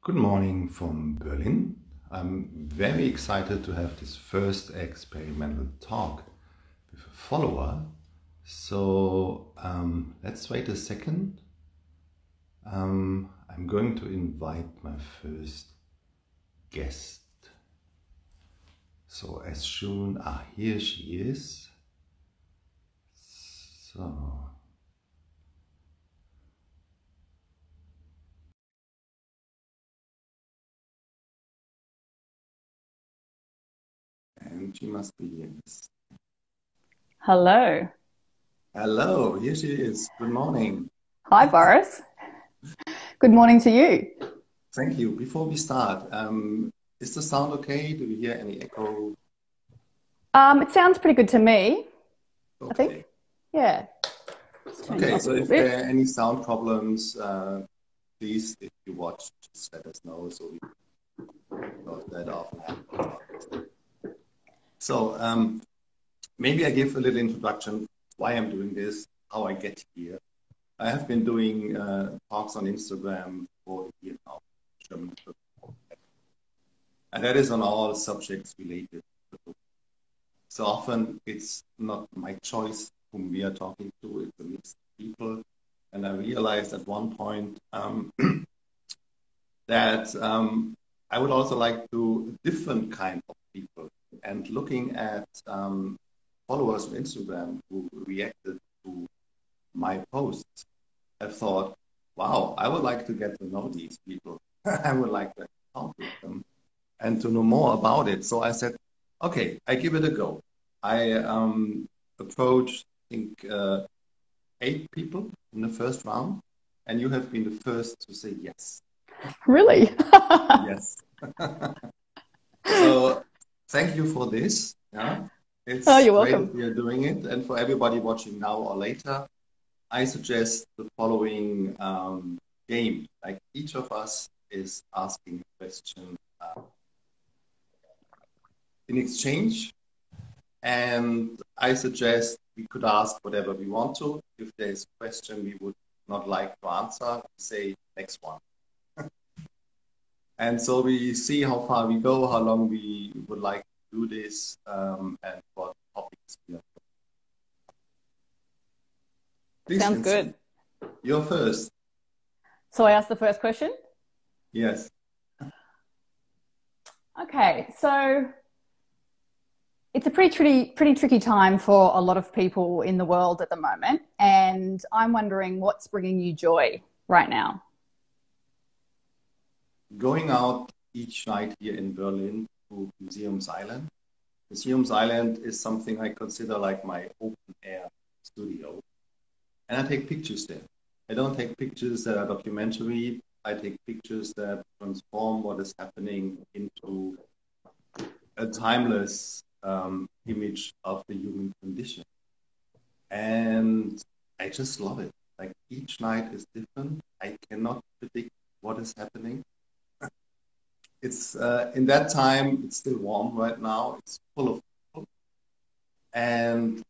Good morning from Berlin. I'm very excited to have this first experimental talk with a follower. So let's wait a second. I'm going to invite my first guest. So as soon, here she is. So. And she must be here. Hello. Hello, here she is. Good morning. Hi, Boris. Good morning to you. Thank you. Before we start, is the sound okay? Do you hear any echo? It sounds pretty good to me, I think. Okay. Yeah. Just turn you Okay, up a so little if there bit. are any sound problems, please, if you watch, just let us know so we don't that often happen. So maybe I give a little introduction why I'm doing this, how I get here. I have been doing talks on Instagram for a year now, German, and that is on all subjects related. So often it's not my choice whom we are talking to, it's a mix of people. And I realized at one point that I would also like to different kind of people. And looking at followers on Instagram who reacted to my posts, I thought, wow, I would like to get to know these people. I would like to talk with them and to know more about it. So I said, okay, I give it a go. I approached, I think, 8 people in the first round, and you have been the first to say yes. Really? Yes. So thank you for this. Yeah, Oh, it's you're great welcome. that we are doing it. And for everybody watching now or later, I suggest the following game. Like each of us is asking a question in exchange. And I suggest we could ask whatever we want to. If there's a question we would not like to answer, we say next one. And so we see how far we go, how long we would like to do this, and what topics we are. Please, Sounds Vincent, good. you're first. So I asked the first question. Yes. Okay, so it's a pretty tricky time for a lot of people in the world at the moment, and I'm wondering what's bringing you joy right now. Going out each night here in Berlin to Museums Island. Museums Island is something I consider like my open air studio. And I take pictures there. I don't take pictures that are documentary. I take pictures that transform what is happening into a timeless image of the human condition. And I just love it. Like each night is different. I cannot predict what is happening. It's in that time, it's still warm right now. It's full of people and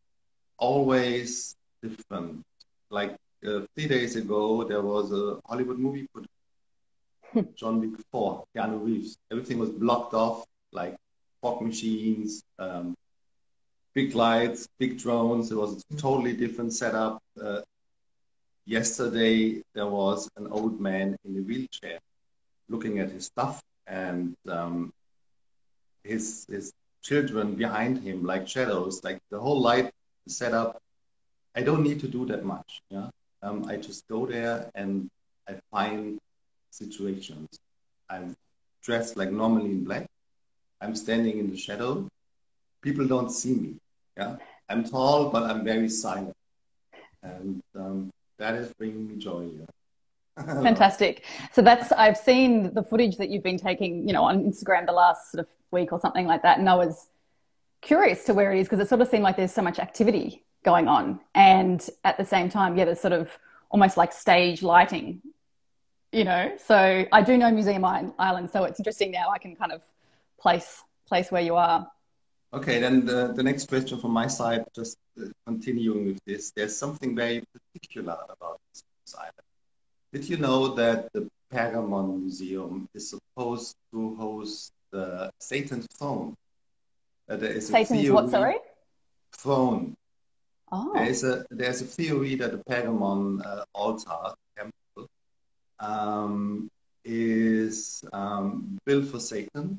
always different. Like 3 days ago, there was a Hollywood movie put John Wick 4, Keanu Reeves. Everything was blocked off, like fog machines, big lights, big drones. It was a totally different setup. Yesterday, there was an old man in a wheelchair looking at his stuff and his children behind him, like shadows, like the whole light setup. I don't need to do that much. Yeah, I just go there and I find situations. I'm dressed like normally in black. I'm standing in the shadow. People don't see me. Yeah, I'm tall, but I'm very silent, and that is bringing me joy. Yeah. Hello. Fantastic. So I've seen the footage that you've been taking, on Instagram the last sort of week or something like that, and I was curious to where it is because it sort of seemed like there's so much activity going on. And at the same time, yeah, there's sort of almost like stage lighting. So I do know Island, so it's interesting now I can kind of place where you are. Okay, then the next question from my side, just continuing with this, there's something very particular about this island. Did you know that the Pergamon Museum is supposed to host the Satan's throne. There is a Satan's what, theory, sorry? throne. Oh. There's a theory that the Pergamon altar temple is built for Satan.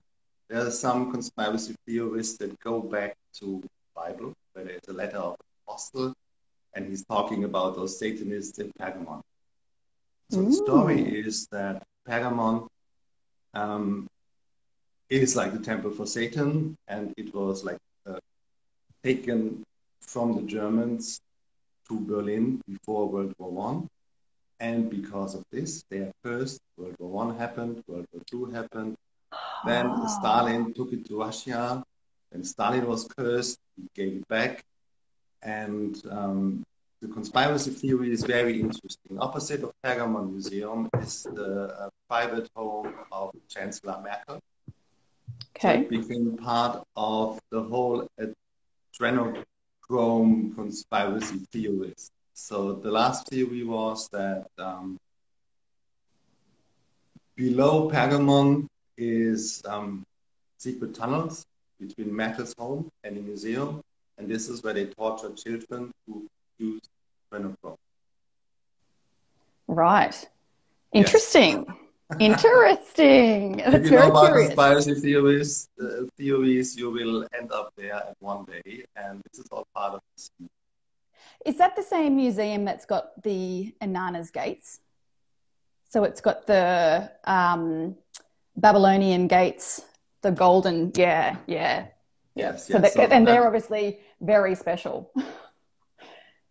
There are some conspiracy theorists that go back to the Bible, where there's a letter of an apostle, and he's talking about those Satanists in Pergamon. So the story is that Pergamon is like the temple for Satan, and it was like taken from the Germans to Berlin before World War One. And because of this, their first World War One happened, World War Two happened. Then Stalin took it to Russia. Then Stalin was cursed, he gave it back. And the conspiracy theory is very interesting. Opposite of Pergamon Museum is the private home of Chancellor Merkel. Okay. So it became part of the whole adrenochrome conspiracy theories. So the last theory was that below Pergamon is secret tunnels between Merkel's home and the museum, and this is where they torture children who use adrenochrome. Right. Interesting. Yes. Interesting. That's if you know about curious. Conspiracy theories, you will end up there at one day, and this is all part of this. Is that the same museum that's got the Inanna's Gates? So it's got the Babylonian gates, the golden, Yes. So they're obviously very special.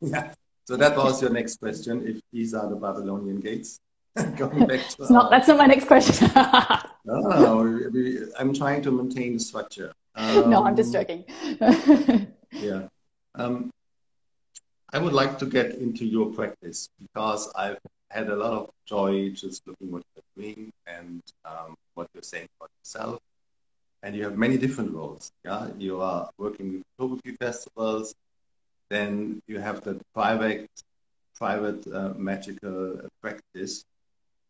Yeah. So that was your next question, if these are the Babylonian gates. Going back to that's not my next question. No, I'm trying to maintain the structure. No, I'm just joking. Yeah. I would like to get into your practice because I've had a lot of joy just looking what you're doing and what you're saying about yourself. And you have many different roles. Yeah, you are working with photography festivals. Then you have the private magical practice,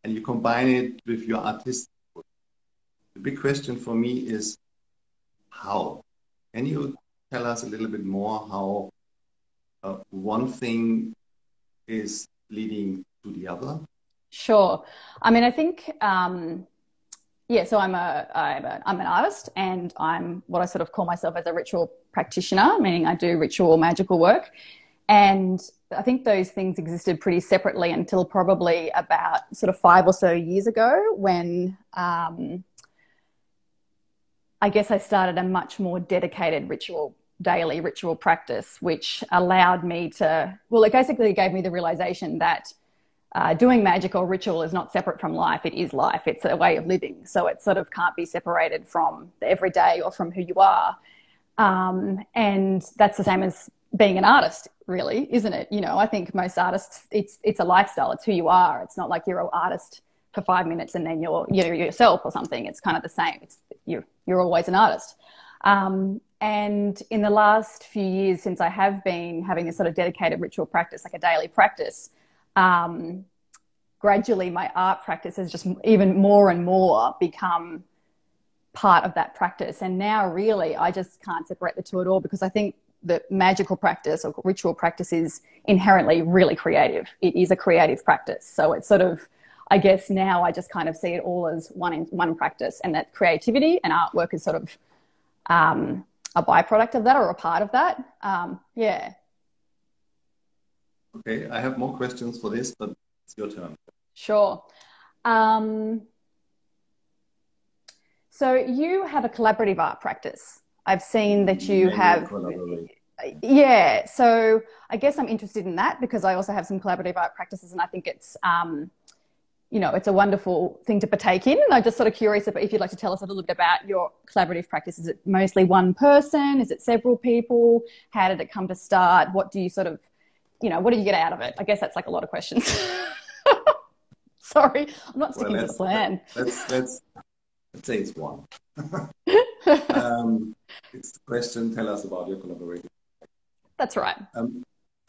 and you combine it with your artistic work. The big question for me is how? Can you tell us a little bit more how one thing is leading to the other? Sure. I mean, I think, so I'm an artist, and I'm what I sort of call myself as a ritual practitioner, meaning I do ritual magical work. And I think those things existed pretty separately until probably about sort of 5 or so years ago when I guess I started a much more dedicated daily ritual practice, which allowed me to, it basically gave me the realization that doing magic or ritual is not separate from life. It is life. It's a way of living. So it sort of can't be separated from the everyday or from who you are. And that's the same as being an artist, really, isn't it? You know, I think most artists, it's a lifestyle. It's who you are. It's not like you're an artist for 5 minutes and then you're yourself or something. It's kind of the same. You're always an artist. And in the last few years, since I have been having this sort of dedicated ritual practice, like a daily practice, gradually my art practice has just even more and more become part of that practice. And now really I just can't separate the two at all, because I think that magical practice or ritual practice is inherently really creative. It is a creative practice. So it's sort of, I guess now I just kind of see it all as one practice, and that creativity and artwork is sort of a byproduct of that or a part of that. Yeah. Okay, I have more questions for this, but it's your turn. Sure. So you have a collaborative art practice. I've seen that you have. Yeah. So I guess I'm interested in that because I also have some collaborative art practices, and I think it's, it's a wonderful thing to partake in. And I'm just sort of curious if you'd like to tell us a little bit about your collaborative practice. Is it mostly one person? Is it several people? How did it come to start? What do you sort of, what do you get out of it? I guess that's like a lot of questions. Sorry, I'm not sticking to the plan. Let's say it's one. It's the question, tell us about your collaborating. That's right.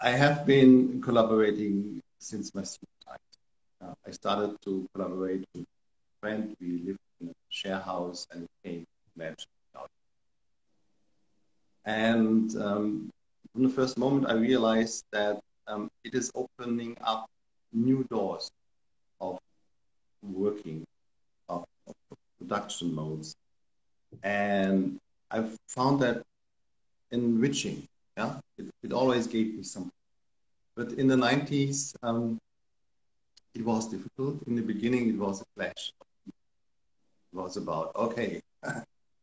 I have been collaborating since my student time. I started to collaborate with a friend. We lived in a share house and it came magic. And from the first moment, I realized that it is opening up new doors of working, of production modes. And I've found that enriching. Yeah, it always gave me something. But in the 90s, it was difficult. In the beginning, it was a clash. It was about, okay,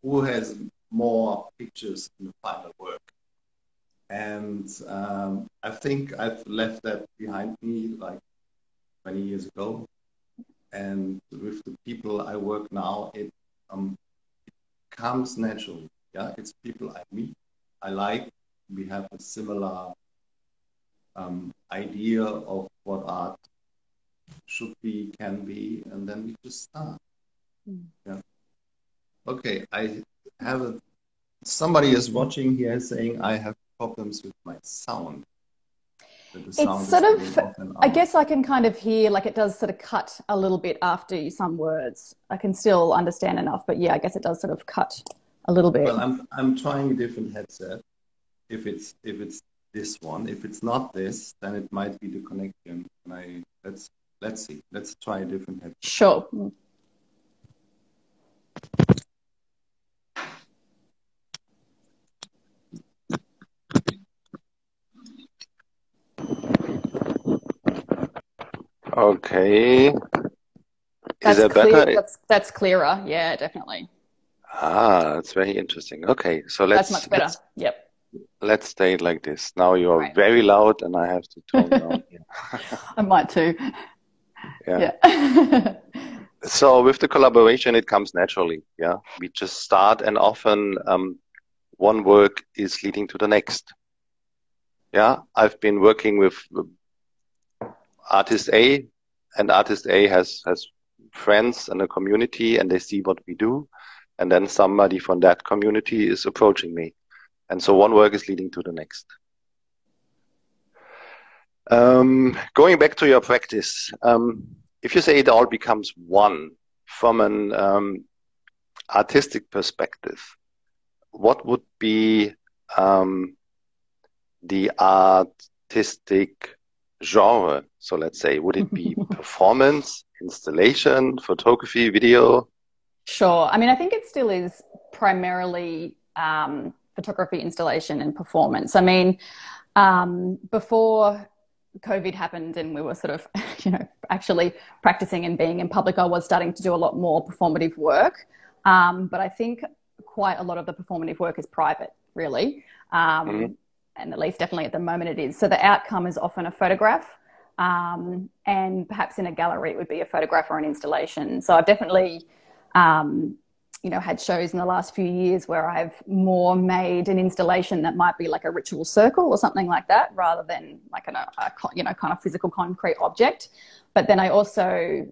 who has more pictures in the final work? And I think I've left that behind me like 20 years ago. And with the people I work now, it comes naturally. Yeah, it's people I meet, I like. We have a similar idea of what art should be, can be, and then we just start. Yeah. Okay, I have somebody is watching here saying I have problems with my sound. It's sort of, I guess I can kind of hear, like it does sort of cut a little bit after some words. I can still understand enough, but yeah, I guess it does sort of cut a little bit. Well, I'm trying a different headset. If it's this one, if it's not this, then it might be the connection. And let's see. Let's try a different headset. Sure. Okay. Is that better? That's clearer. Yeah, definitely. Ah, that's very interesting. Okay, so that's much better. Yep. Let's stay it like this. Now you are very loud, and I have to tone down here. I might too. Yeah. So with the collaboration, it comes naturally. Yeah, we just start, and often one work is leading to the next. Yeah, I've been working with artist A, and artist A has friends and a community, and they see what we do, and then somebody from that community is approaching me, and so one work is leading to the next. Going back to your practice, if you say it all becomes one from an artistic perspective, what would be the artistic genre? So let's say, would it be performance, installation, photography, video? Sure. I mean, I think it still is primarily photography, installation, and performance. I mean, before COVID happened and we were sort of, actually practicing and being in public, I was starting to do a lot more performative work. But I think quite a lot of the performative work is private, really. And at least definitely at the moment it is. So the outcome is often a photograph. And perhaps in a gallery it would be a photograph or an installation. So I've definitely, had shows in the last few years where I've more made an installation that might be like a ritual circle or something like that, rather than like a kind of physical concrete object. But then I also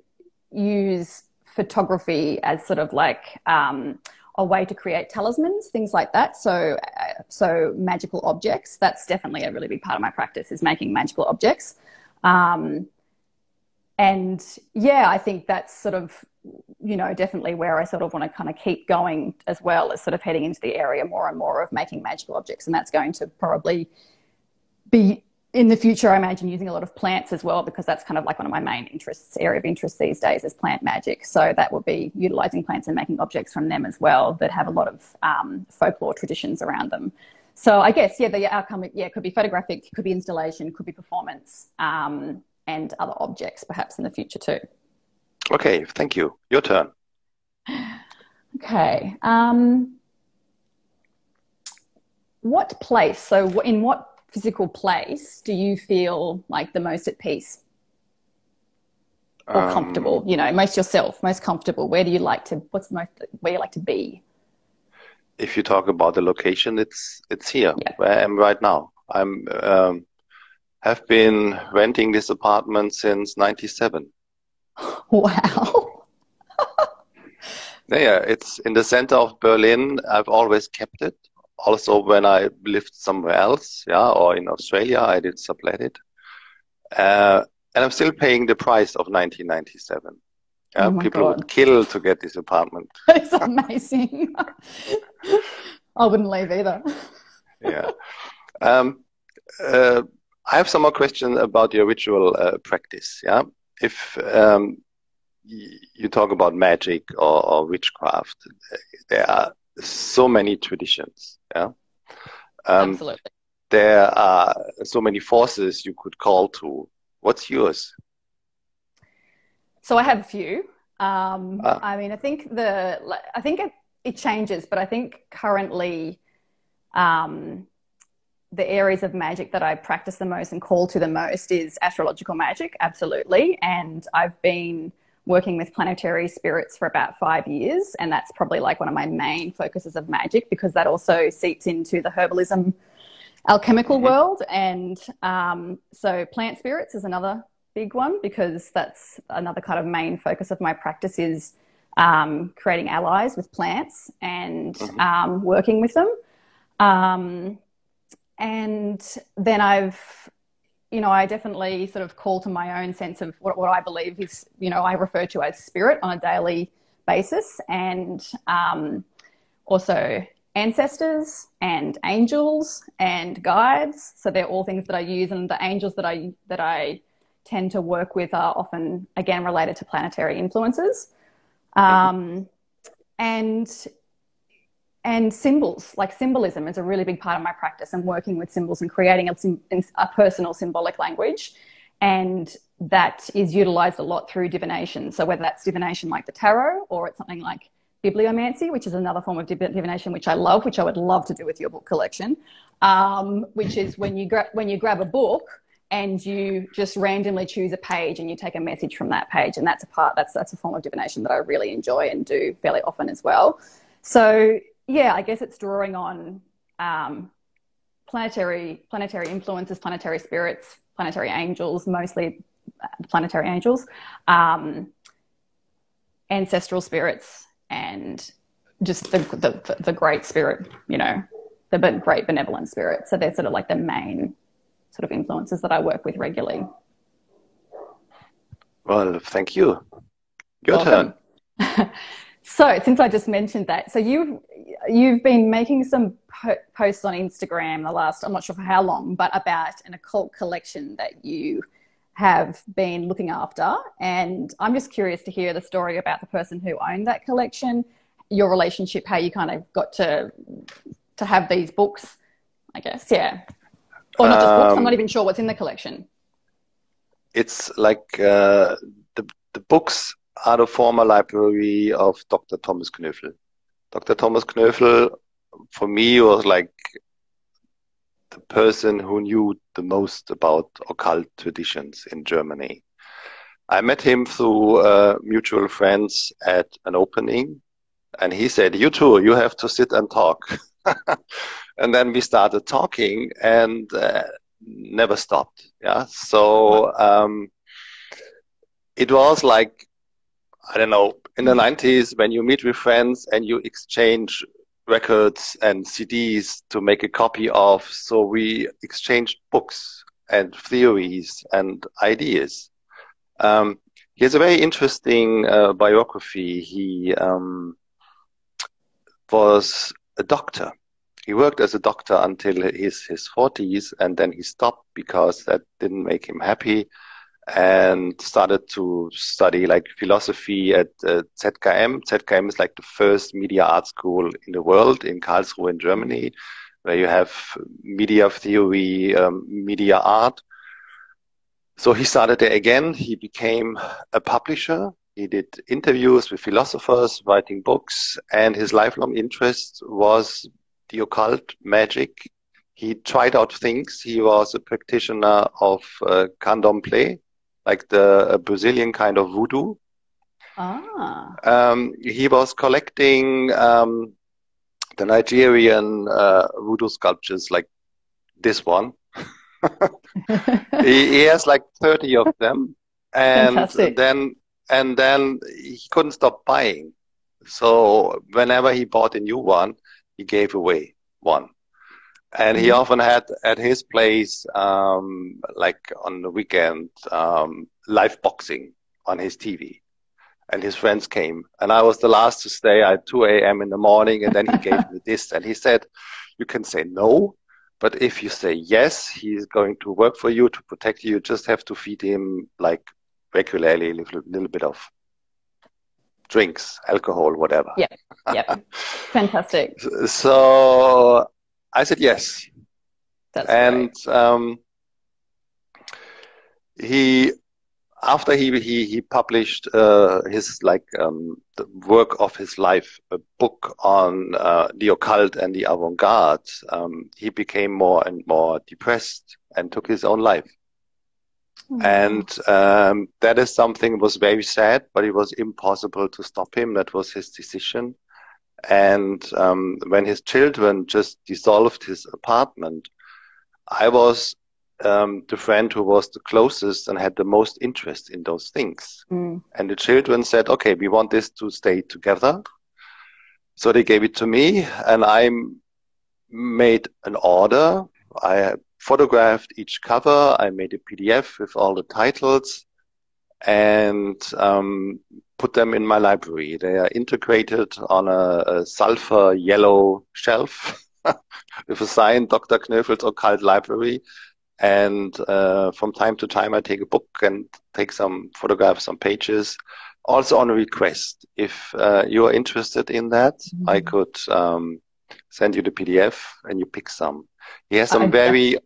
use photography as sort of like a way to create talismans, things like that. So magical objects, that's definitely a really big part of my practice, is making magical objects. And yeah, I think that's sort of, definitely where I sort of want to kind of keep going as well, as sort of heading into the area more and more of making magical objects. And that's going to probably be in the future, I imagine, using a lot of plants as well, because that's kind of like one of my main area of interest these days is plant magic. So that would be utilizing plants and making objects from them as well that have a lot of folklore traditions around them. So I guess, the outcome, could be photographic, could be installation, could be performance, and other objects perhaps in the future too. Okay, thank you. Your turn. Okay. What place, so in what physical place do you feel like the most at peace or comfortable, most yourself, most comfortable? Where do you like to, where you like to be? If you talk about the location, it's here where I am right now. Have been renting this apartment since '97. Wow. Yeah, it's in the center of Berlin. I've always kept it. Also, when I lived somewhere else, or in Australia, I did sublet it. and I'm still paying the price of 1997. Oh my People God. would kill to get this apartment. It's amazing. I wouldn't leave either. Yeah. I have some more questions about your ritual practice. Yeah. If you talk about magic or witchcraft, there are so many traditions. Yeah. Absolutely. There are so many forces you could call to. What's yours? So I have a few. I mean, I think it changes, but I think currently the areas of magic that I practice the most and call to the most is astrological magic, absolutely. And I've been working with planetary spirits for about 5 years, and that's probably like one of my main focuses of magic, because that also seeps into the herbalism alchemical world. And so plant spirits is another big one, because that's another kind of main focus of my practice is creating allies with plants and working with them. And then I definitely sort of call to my own sense of what I believe is, I refer to as spirit on a daily basis, and also ancestors and angels and guides. So they're all things that I use, and the angels that I tend to work with are often, again, related to planetary influences. And symbols, like symbolism is a really big part of my practice, and working with symbols and creating a personal symbolic language. And that is utilized a lot through divination. So whether that's divination like the tarot, or it's something like bibliomancy, which is another form of divination, which I love, which I would love to do with your book collection, which is when you grab a book and you just randomly choose a page and you take a message from that page. And that's a form of divination that I really enjoy and do fairly often as well. So yeah, I guess it's drawing on planetary influences, planetary spirits, planetary angels, mostly planetary angels, ancestral spirits, and just the great spirit, the great benevolent spirit. So they're sort of like the main sort of influences that I work with regularly. Well, thank you. Your turn. So since I just mentioned that, so you've been making some posts on Instagram the last, I'm not sure for how long, but about an occult collection that you have been looking after. And I'm just curious to hear the story about the person who owned that collection, your relationship, how you kind of got to have these books, I guess. Yeah. Or not just books. I'm not even sure what's in the collection. It's like the books are the former library of Dr. Thomas Knöfel. Dr. Thomas Knöfel, for me, was like the person who knew the most about occult traditions in Germany. I met him through mutual friends at an opening, and he said, "You two, you have to sit and talk." And then we started talking and never stopped. Yeah. So it was like, I don't know, in the 90s when you meet with friends and you exchange records and CDs to make a copy of. So we exchanged books and theories and ideas. He has a very interesting biography. He was a doctor. He worked as a doctor until his 40s, and then he stopped because that didn't make him happy, and started to study like philosophy at ZKM. ZKM is like the first media art school in the world in Karlsruhe in Germany, where you have media theory, media art. So he started there again. He became a publisher. He did interviews with philosophers, writing books, and his lifelong interest was the occult, magic. He tried out things. He was a practitioner of candomblé, like the Brazilian kind of voodoo. He was collecting the Nigerian voodoo sculptures, like this one. he has like 30 of them, and then he couldn't stop buying. So whenever he bought a new one, he gave away one. And he often had at his place, like on the weekend, live boxing on his TV. And his friends came. And I was the last to stay at 2 a.m. in the morning. And then he gave me this. And he said, you can say no, but if you say yes, he's going to work for you, to protect you. You just have to feed him like regularly a little bit of drinks, alcohol, whatever. Yeah, yeah. Fantastic. So I said yes. That's and great. After he published his the work of his life, a book on the occult and the avant-garde, he became more and more depressed and took his own life. And that is something that was very sad, but it was impossible to stop him. That was his decision. And when his children just dissolved his apartment, I was the friend who was the closest and had the most interest in those things. And the children said, okay, we want this to stay together. So they gave it to me, and I made an order. I photographed each cover. I made a PDF with all the titles and put them in my library. They are integrated on a sulfur yellow shelf with a sign, Dr. Knöfel's Occult Library. And from time to time, I take a book and take some photographs, some pages, also on request. If you are interested in that, I could send you the PDF and you pick some. He has some very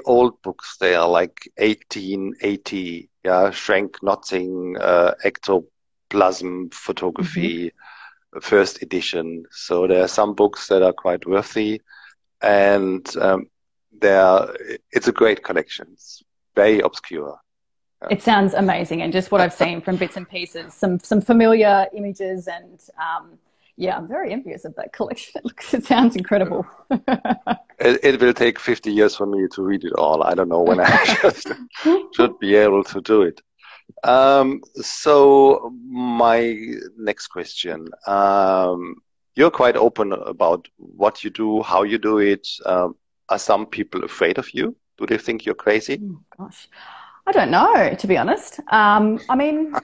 old books there, like 1880, Schrenk Notzing, ectoplasm photography, first edition. So there are some books that are quite worthy, and it's a great collection. It's very obscure. It sounds amazing, and just what I've seen from bits and pieces, some familiar images, and I'm very envious of that collection. It sounds incredible. It will take 50 years for me to read it all. I don't know when I should be able to do it. So my next question, you're quite open about what you do, how you do it. Are some people afraid of you? Do they think you're crazy? Oh, gosh, I don't know, to be honest. I mean, I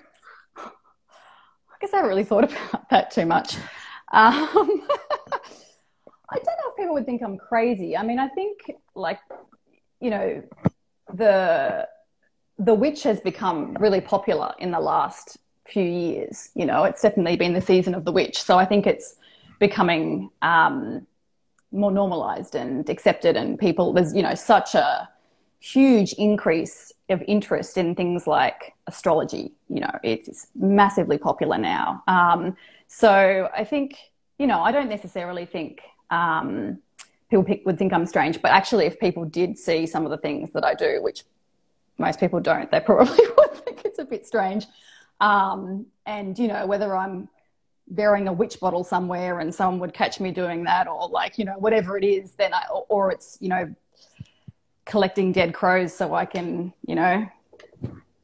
guess I haven't really thought about that too much. I don't know if people would think I'm crazy. I mean, I think, like, you know, the witch has become really popular in the last few years. You know, it's definitely been the season of the witch. So I think it's becoming more normalized and accepted, and there's, you know, such a huge increase of interest in things like astrology. You know, it's massively popular now. So I think, you know, I don't necessarily think people would think I'm strange, but actually if people did see some of the things that I do, which most people don't, they probably would think it's a bit strange. And, you know, whether I'm burying a witch bottle somewhere and someone would catch me doing that, or, like, you know, whatever it is, then or it's, you know, collecting dead crows so I can, you know,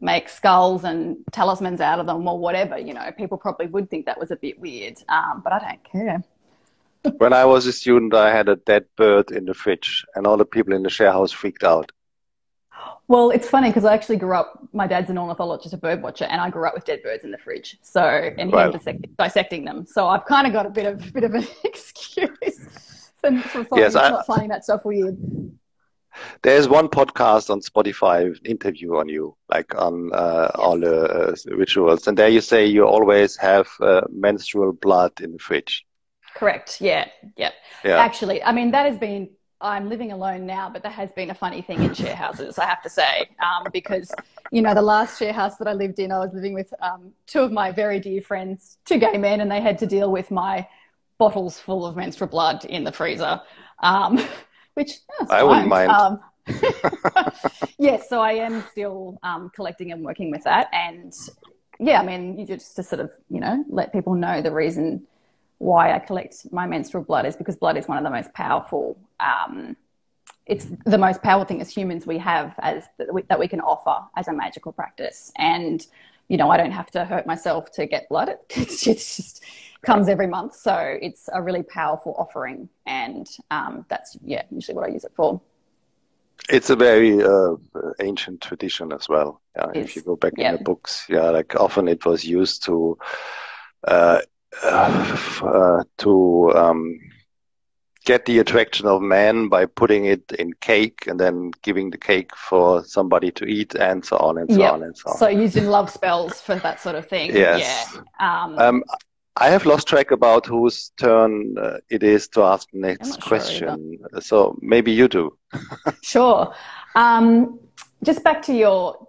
make skulls and talismans out of them or whatever, you know, people probably would think that was a bit weird, but I don't care. When I was a student, I had a dead bird in the fridge, and all the people in the share house freaked out. Well, it's funny because I actually grew up, my dad's an ornithologist, a bird watcher, and I grew up with dead birds in the fridge. So, and him dissecting them. So I've kind of got a bit of an excuse for not finding that stuff weird. There's one podcast on Spotify, interview on you, like on all the rituals. And there you say you always have menstrual blood in the fridge. Correct. Yeah. Actually, I mean, that has been, I'm living alone now, but that has been a funny thing in share houses, I have to say, because, you know, the last share house that I lived in, I was living with two of my very dear friends, two gay men, and they had to deal with my bottles full of menstrual blood in the freezer, which I wouldn't mind. Yes, so I am still collecting and working with that. And yeah, I mean, you just to sort of, you know, let people know the reason why I collect my menstrual blood is because blood is one of the most powerful it's the most powerful thing as humans we have that we can offer as a magical practice. And, you know, I don't have to hurt myself to get blood. It just comes every month. So it's a really powerful offering. And that's, yeah, usually what I use it for. It's a very ancient tradition as well. If you go back in the books, like often it was used to get the attraction of man by putting it in cake and then giving the cake for somebody to eat, and so on and so on and so on. So used in love spells for that sort of thing. Yes. Yeah. I have lost track about whose turn it is to ask the next question. So maybe you do. Sure. Just back to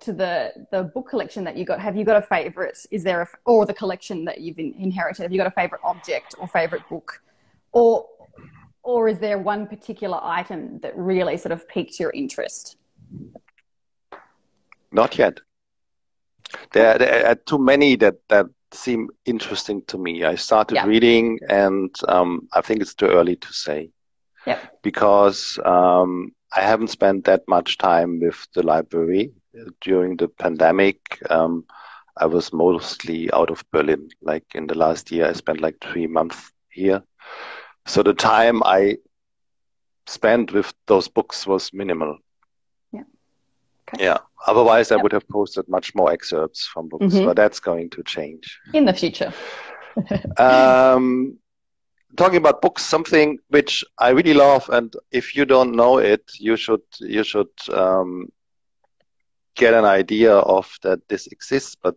the book collection that you got. Have you got a favorite? Is there or the collection that you've inherited? Have you got a favorite object or favorite book, or is there one particular item that really sort of piqued your interest? Not yet. There are too many that seem interesting to me. I started reading, and I think it's too early to say. Because I haven't spent that much time with the library during the pandemic. I was mostly out of Berlin. Like in the last year, I spent like 3 months here. So the time I spent with those books was minimal. Otherwise, I would have posted much more excerpts from books, but that's going to change in the future. Talking about books, something which I really love, and if you don't know it, you should get an idea of that this exists. But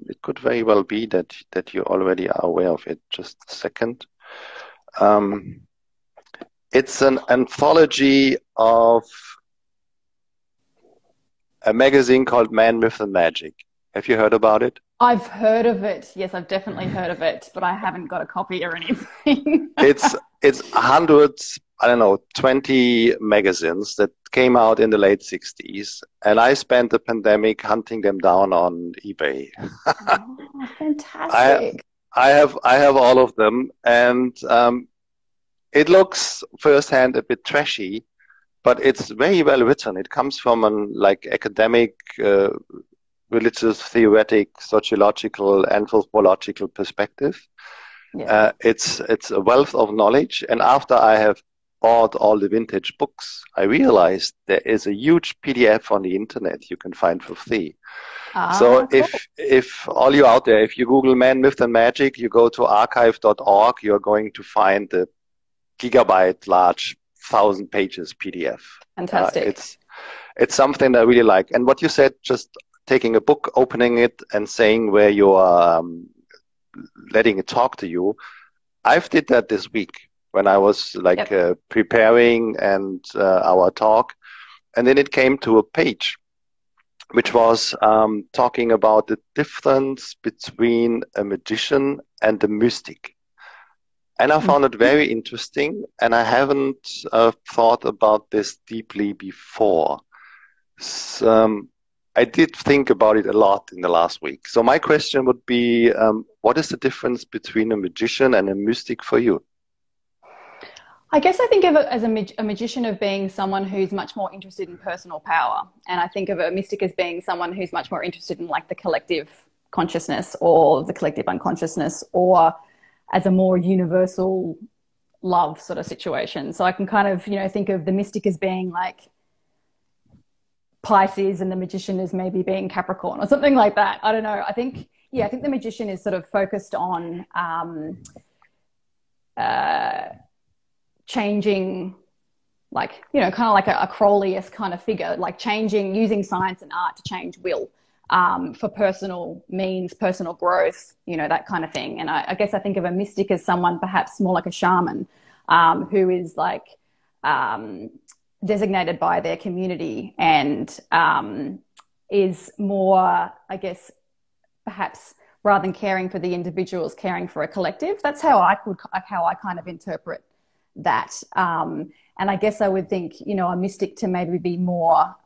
it could very well be that you already are aware of it. Just a second. It's an anthology of a magazine called Man, Myth and Magic. Have you heard about it? I've heard of it. Yes, I've definitely heard of it, but I haven't got a copy or anything. It's hundreds, 20 magazines that came out in the late 60s, and I spent the pandemic hunting them down on eBay. Oh, fantastic. I have all of them, and it looks firsthand a bit trashy, but it's very well written. It comes from an academic, religious, theoretic, sociological, anthropological perspective. It's a wealth of knowledge. And after I have bought all the vintage books, I realized there is a huge PDF on the internet you can find for free. So cool. if all you out there, if you Google Man, Myth and Magic, you go to archive.org, you're going to find the gigabyte large 1,000 pages PDF. Fantastic. It's something I really like. And what you said, just taking a book, opening it, and saying where you are letting it talk to you. I've did that this week when I was preparing and our talk, and then it came to a page which was talking about the difference between a magician and a mystic. And I found it very interesting, and I haven't thought about this deeply before. So, I did think about it a lot in the last week. So my question would be, what is the difference between a magician and a mystic for you? I guess I think of it as a magician of being someone who's much more interested in personal power. And I think of a mystic as being someone who's much more interested in like the collective consciousness or the collective unconsciousness, or as a more universal love sort of situation. So I can kind of, think of the mystic as being like Pisces and the magician as maybe being Capricorn or something like that. I don't know. I think the magician is sort of focused on changing, like, kind of like a Crowley-esque kind of figure, like using science and art to change will for personal means, personal growth, that kind of thing. And I guess I think of a mystic as someone perhaps more like a shaman who is like designated by their community and is more, I guess, perhaps rather than caring for the individuals, caring for a collective. That's how I kind of interpret that. And I guess I would think, a mystic to maybe be more,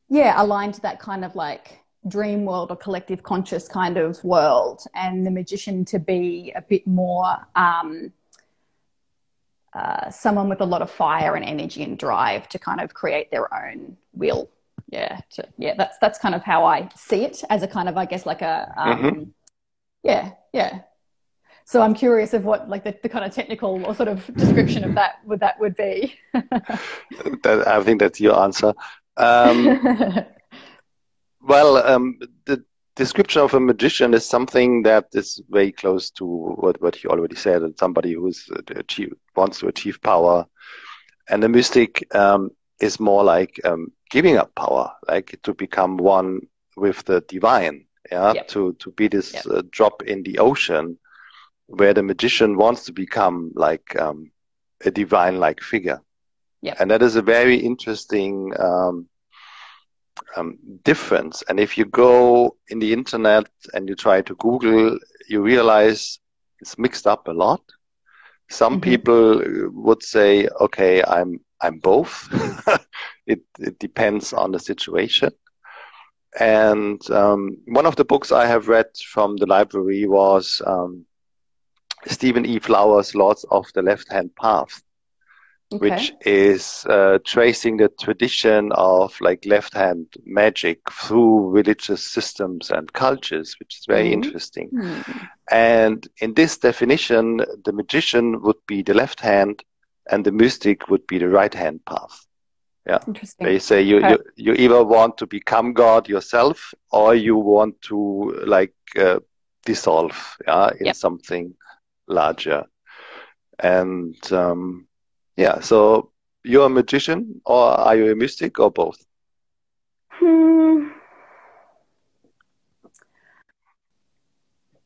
aligned to that kind of like dream world or collective conscious kind of world, and the magician to be a bit more, someone with a lot of fire and energy and drive to kind of create their own will. Yeah. That's kind of how I see it, as a kind of, I guess, like a, yeah. So I'm curious of what like the kind of technical or sort of description of that would be. I think that's your answer. The description of a magician is something that is very close to what you already said. It's somebody who's wants to achieve power, and the mystic is more like giving up power, like to become one with the divine. Yeah, Yep. to be this drop in the ocean, where the magician wants to become like a divine-like figure. Yep. And that is a very interesting difference. And if you go in the internet and you try to Google, you realize it's mixed up a lot. Some people would say, okay, I'm both. It depends on the situation. And one of the books I have read from the library was Stephen E. Flowers' Lords of the Left-Hand Path, which is tracing the tradition of like left-hand magic through religious systems and cultures, which is very interesting. And in this definition, the magician would be the left hand and the mystic would be the right-hand path. Yeah. Interesting. They say you either want to become God yourself or you want to like dissolve in something larger. And so you're a magician, or are you a mystic, or both?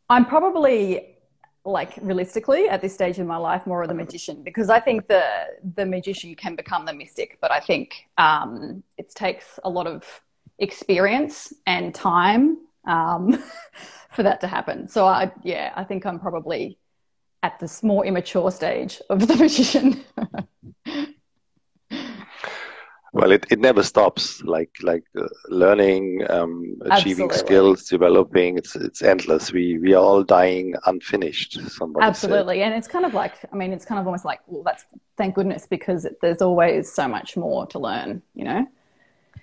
I'm probably, like, realistically at this stage in my life, more of the magician, because I think the magician can become the mystic, but I think it takes a lot of experience and time for that to happen. So I think I'm probably at this more immature stage of the magician. Well, it never stops. Like learning, achieving Absolutely. skills, developing. It's endless. We are all dying unfinished. Somebody Absolutely. said. And it's kind of like, I mean, it's kind of almost like, well, that's thank goodness, because there's always so much more to learn, you know?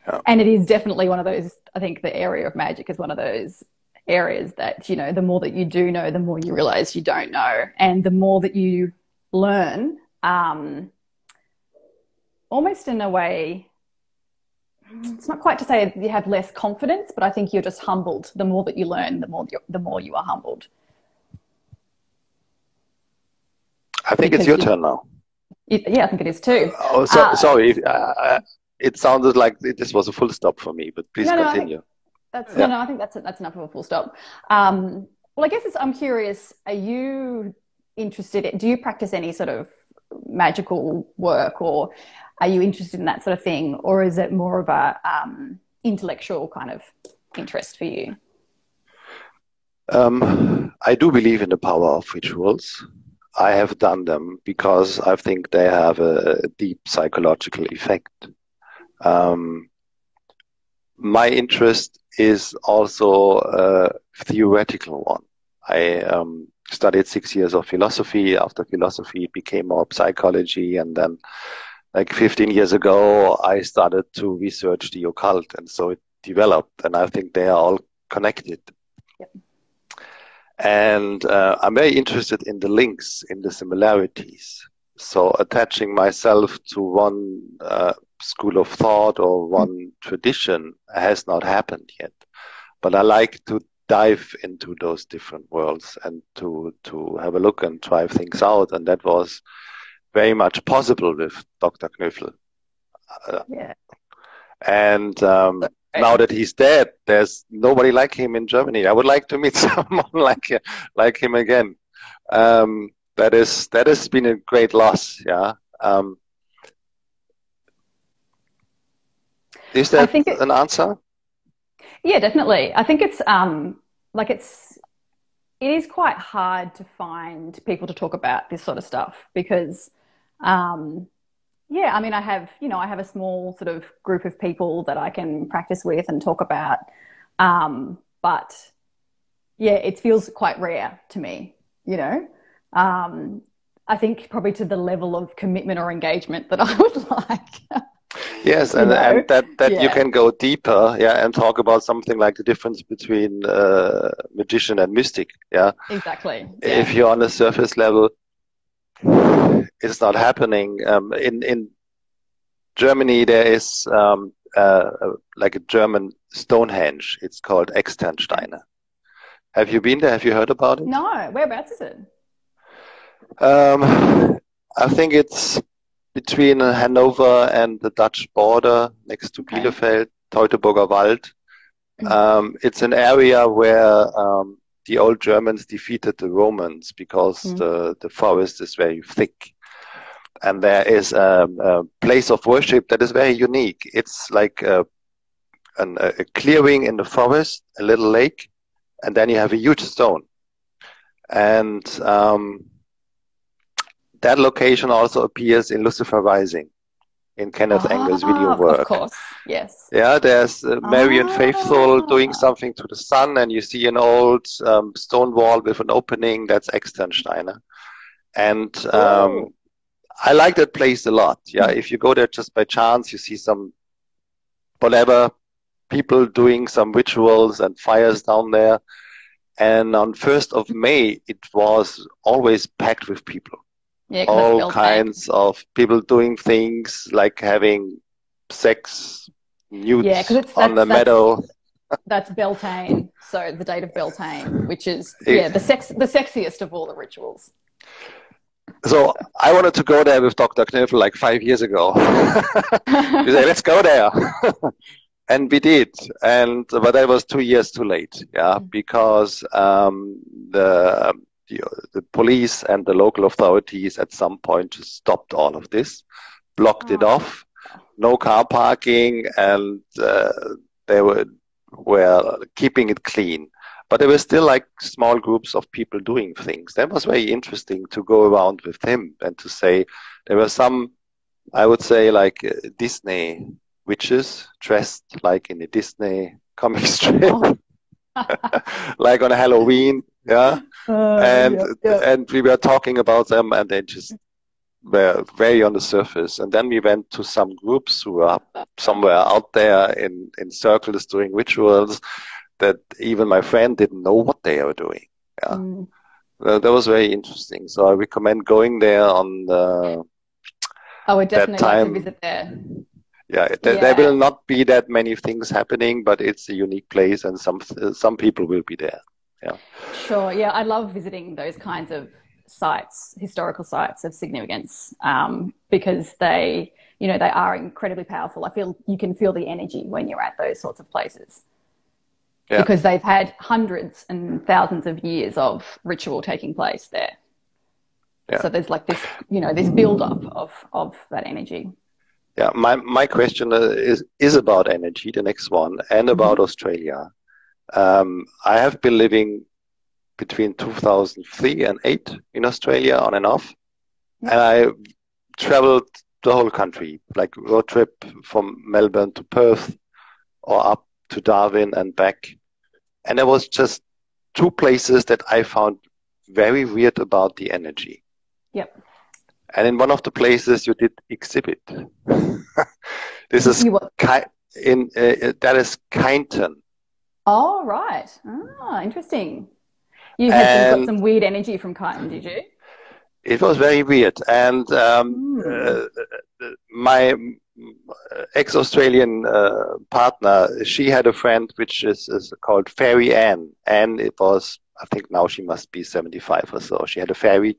Yeah. And it is definitely one of those, I think the area of magic is one of those areas that, you know, the more that you do know, the more you realize you don't know. And the more that you learn, almost in a way, it's not quite to say you have less confidence, but I think you're just humbled. The more that you learn, the more you are humbled. I think it's your turn now. Yeah, I think it is too. Oh, sorry. It sounded like this was a full stop for me, but please continue. I think that's enough of a full stop. Well, I guess I'm curious, are you interested do you practice any sort of magical work, or are you interested in that sort of thing, or is it more of a intellectual kind of interest for you? I do believe in the power of rituals. I have done them because I think they have a deep psychological effect. My interest is also a theoretical one. I studied 6 years of philosophy. After philosophy, it became more psychology. And then like 15 years ago, I started to research the occult. And so it developed. And I think they are all connected. Yep. And I'm very interested in the links, in the similarities. So attaching myself to one school of thought or one tradition has not happened yet. But I like to dive into those different worlds and to have a look and try things out. And that was very much possible with Dr. Knöfel. And now that he's dead, there's nobody like him in Germany. I would like to meet someone like him again. That has been a great loss. Yeah. Is that an answer? Yeah, definitely. I think it's it is quite hard to find people to talk about this sort of stuff because, I mean, I have a small sort of group of people that I can practice with and talk about. But yeah, it feels quite rare to me, you know. I think probably to the level of commitment or engagement that I would like. Yes, You and know? that you Yeah, can go deeper, yeah, and talk about something like the difference between magician and mystic, yeah. exactly. If Yeah. you're on the surface level, it's not happening. In Germany, there is like a German Stonehenge. It's called Externsteine. Have you been there? Have you heard about it? No, whereabouts is it? I think it's between Hanover and the Dutch border, next to Okay. Bielefeld, Teutoburger Wald. It's an area where the old Germans defeated the Romans because Mm. the forest is very thick. And there is a place of worship that is very unique. It's like a clearing in the forest, a little lake, and then you have a huge stone. And that location also appears in Lucifer Rising, in Kenneth Anger's video Of work. course. Yes. Yeah, there's Marian Faithfull doing Ah, something to the sun, and you see an old stone wall with an opening. That's Externsteine. And cool. I like that place a lot. Yeah, if you go there just by chance, you see some whatever people doing some rituals and fires down there. And on 1st of May, it was always packed with people. Yeah, because that's All Beltane. kinds of people doing things like having sex, Yeah, because nudes it's on the meadow. that's Beltane. So the date of Beltane, which is It- yeah, the sexiest of all the rituals. So I wanted to go there with Dr. Kniffel like 5 years ago. We said, let's go there. And we did. But that was 2 years too late. Yeah, because the police and the local authorities at some point just stopped all of this, blocked it Oh, off, no car parking, and they were keeping it clean. But there were still like small groups of people doing things. That was very interesting to go around with him and to say there were some, I would say, like Disney witches dressed like in a Disney comic strip, oh. like on Halloween, yeah. And Yep, yep. and we were talking about them, and they just were very on the surface. And then we went to some groups who are somewhere out there in circles doing rituals that even my friend didn't know what they were doing. Yeah, Mm. that was very interesting. So I recommend going there on I would that definitely like to time. visit there. Yeah, there Yeah, will not be that many things happening, but it's a unique place, and some people will be there. Yeah. sure. Yeah, I love visiting those kinds of sites, historical sites of significance, because they are incredibly powerful. I feel you can feel the energy when you're at those sorts of places Yeah. because they've had hundreds and thousands of years of ritual taking place there. Yeah. So there's like this build up of that energy. Yeah, my question is about energy, the next one, and about Australia. I have been living between 2003 and 8 in Australia on and off, Yeah. and I traveled the whole country, like road trip from Melbourne to Perth or up to Darwin and back. And there was just 2 places that I found very weird about the energy. Yep. And in one of the places you did exhibit. This is You what? that is Kyneton. Oh, right. Ah, interesting. You had got And some weird energy from Kyneton, did you? it was very weird. And my ex-Australian partner, she had a friend which is called Fairy Anne. And it was, I think now she must be 75 or so. She had a fairy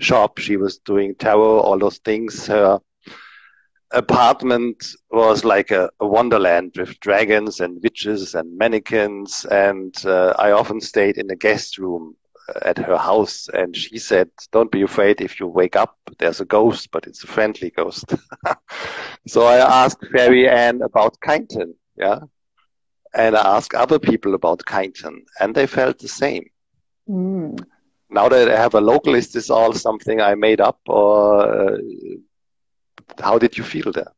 shop. She was doing tarot, all those things. Her apartment was like a wonderland with dragons and witches and mannequins. And I often stayed in the guest room at her house. And she said, don't be afraid if you wake up. There's a ghost, but it's a friendly ghost. So I asked Fairy Anne about Kyneton. Yeah. And I asked other people about Kyneton. And they felt the same. Mm. Now that I have a local, is this all something I made up, or how did you feel there?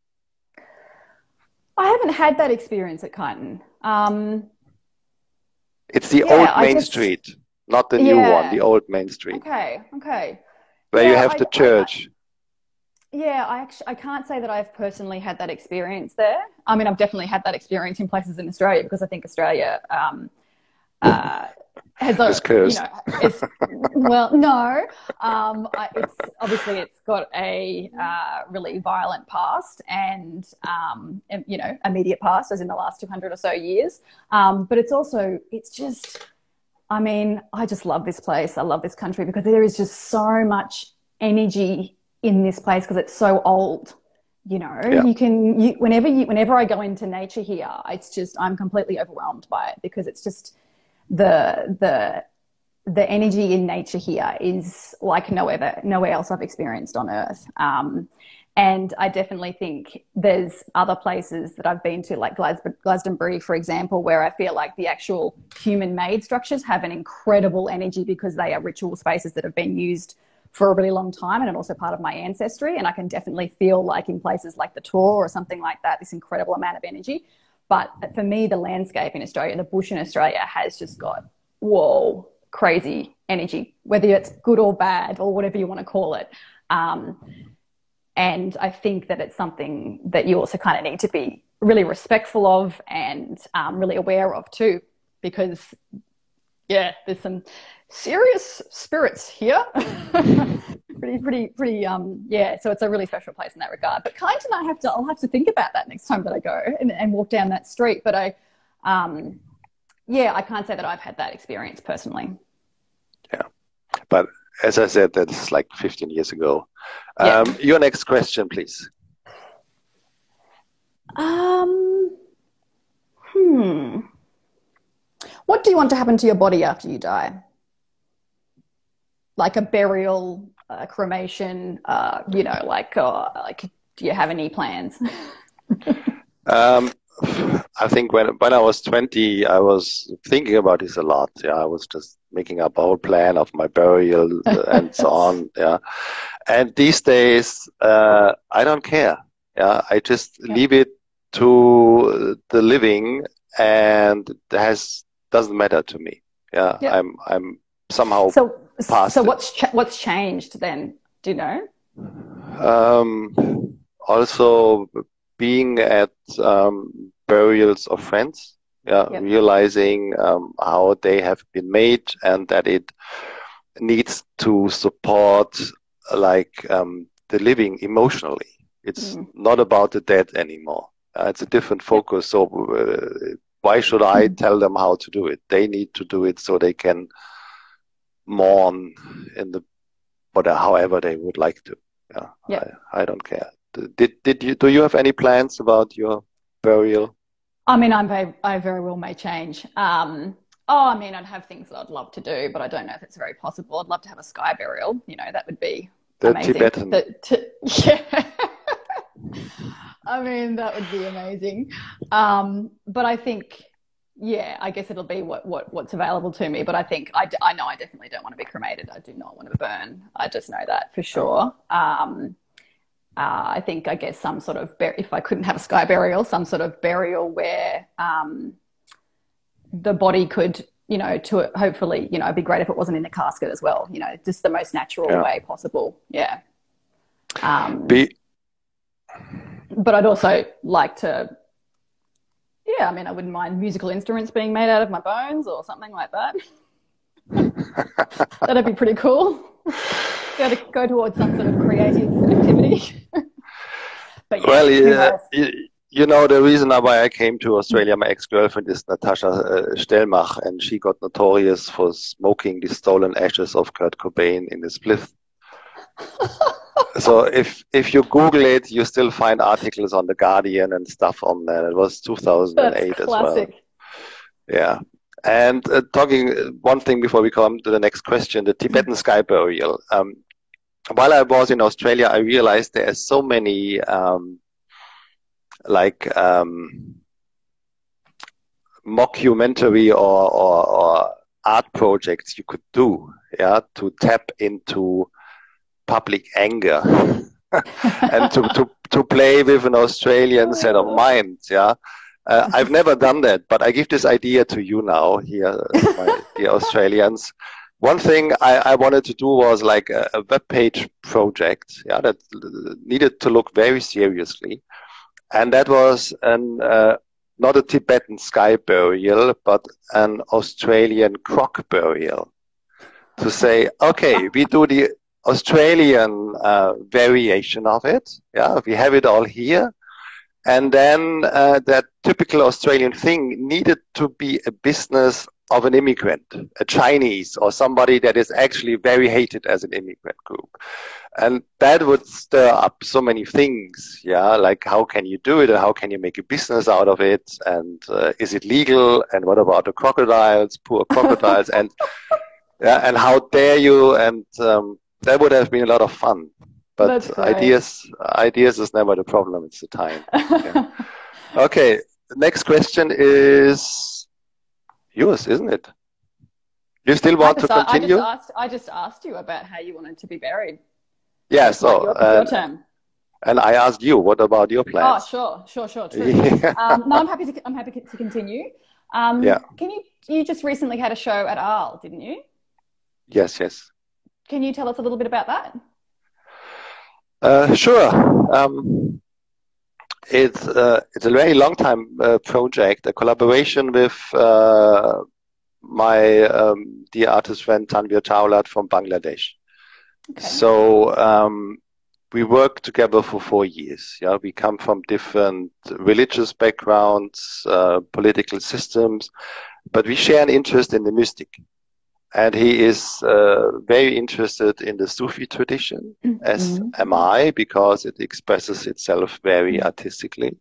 I haven't had that experience at Kyneton. It's the Yeah, old I Main just Street, not the new one, yeah. the old Main Street. Okay. where you have the church. I can't say that I've personally had that experience there. I mean, I've definitely had that experience in places in Australia, because I think Australia has a, it's cursed. It's, well, no, it's obviously it's got a really violent past and immediate past, as in the last 200 or so years. But it's just, I mean, I just love this place. I love this country because there is just so much energy in this place, because it's so old. Whenever I go into nature here, I'm completely overwhelmed by it, because it's just the energy in nature here is like nowhere else I've experienced on Earth. And I definitely think there's other places that I've been to, like Glastonbury, for example, where I feel like the actual human-made structures have an incredible energy, because they are ritual spaces that have been used for a really long time, and also part of my ancestry. And I can definitely feel, like in places like the Tor or something like that, this incredible amount of energy. But for me, the landscape in Australia, the bush in Australia, has just got, whoa, crazy energy, whether it's good or bad or whatever you want to call it. And I think that it's something that you also kind of need to be really respectful of and really aware of too, because there's some serious spirits here. pretty so it's a really special place in that regard. But Kyneton, I'll have to think about that next time that I go and walk down that street. But I can't say that I've had that experience personally. Yeah, but as I said, that's like 15 years ago. Your next question, please. What do you want to happen to your body after you die? Like a burial, cremation, do you have any plans? I think when I was 20, I was thinking about this a lot. Yeah, I was just making up a whole plan of my burial and so on. Yeah, and these days, I don't care. Yeah, I just leave it to the living, and it doesn't matter to me. Yeah, I'm somehow. So what's changed then? Do you know? Also being at burials of friends, realizing how they have been made, and that it needs to support the living emotionally. It's not about the dead anymore. It's a different focus. So why should I tell them how to do it? They need to do it so they can mourn however they would like to. I don't care. Do you have any plans about your burial? I mean, I very well may change. I'd have things that I'd love to do, but I don't know if it's very possible. I'd love to have a sky burial. That would be amazing. Tibetan. I mean, that would be amazing. But I think, I guess it'll be what's available to me. But I think I know I definitely don't want to be cremated. I do not want to burn. I just know that for sure. I think, I guess, some sort of if I couldn't have a sky burial, some sort of burial where the body could, to hopefully, it'd be great if it wasn't in a casket as well. Just the most natural way possible. Yeah. But I'd also like to. I mean, I wouldn't mind musical instruments being made out of my bones or something like that. That'd be pretty cool. Got to go towards some sort of creative activity. But the reason why I came to Australia, my ex-girlfriend is Natasha Stellmach, and she got notorious for smoking the stolen ashes of Kurt Cobain in his spliff. So if you Google it, you still find articles on The Guardian and stuff on there. It was 2008 That's classic. As well. Yeah. And talking one thing before we come to the next question, the Tibetan sky burial. While I was in Australia, I realized there are so many mockumentary or art projects you could do, to tap into public anger and to play with an Australian set of minds. I've never done that, but I give this idea to you now here, my dear Australians. one thing I wanted to do was like a web page project, yeah, that needed to look very seriously. And that was not a Tibetan sky burial, but an Australian croc burial. To say, okay, we do the Australian variation of it. Yeah, we have it all here. And then that typical Australian thing needed to be a business of an immigrant, a Chinese, or somebody that is actually very hated as an immigrant group. And that would stir up so many things, yeah, like how can you do it and how can you make a business out of it, and is it legal, and what about the crocodiles, poor crocodiles, and yeah, and how dare you, and that would have been a lot of fun. But ideas is never the problem, it's the time. Yeah. Okay, the next question is yours, isn't it? You still want to continue? I just asked you about how you wanted to be buried. Yeah, so your turn. And I asked you, what about your plans? Oh, sure, true. Yeah. No, I'm happy to continue. Yeah. You just recently had a show at Arles, didn't you? Yes. Can you tell us a little bit about that? Sure. It's a very long time project, a collaboration with my dear artist friend Tanvir Taulat from Bangladesh. Okay. So we worked together for 4 years. Yeah, we come from different religious backgrounds, political systems, but we share an interest in the mystic. And he is very interested in the Sufi tradition, as am I, because it expresses itself very artistically.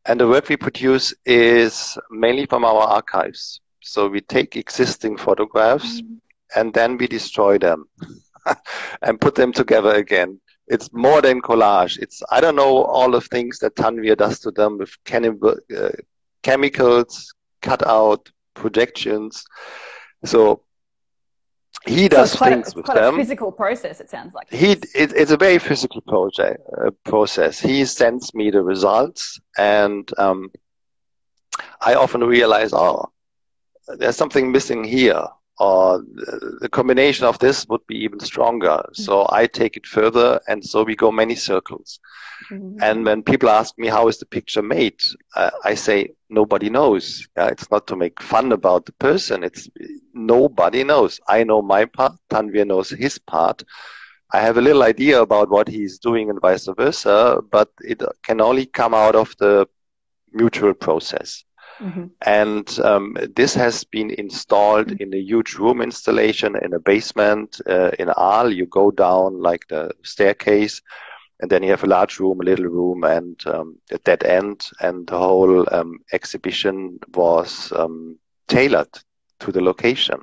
And the work we produce is mainly from our archives. So we take existing photographs and then we destroy them and put them together again. It's more than collage. I don't know all the things that Tanvir does to them with chemicals, cut out projections. So he does things with them. It's quite a physical process, it sounds like. It's a very physical process. He sends me the results, and I often realize, there's something missing here, or the combination of this would be even stronger. So I take it further, and so we go many circles. And when people ask me, how is the picture made? I say, nobody knows. It's not to make fun about the person. It's nobody knows. I know my part. Tanvir knows his part. I have a little idea about what he's doing and vice versa, but it can only come out of the mutual process. And this has been installed in a huge room installation in a basement in Arles. You go down like the staircase, and then you have a large room, a little room, and a dead end. And the whole exhibition was tailored to the location.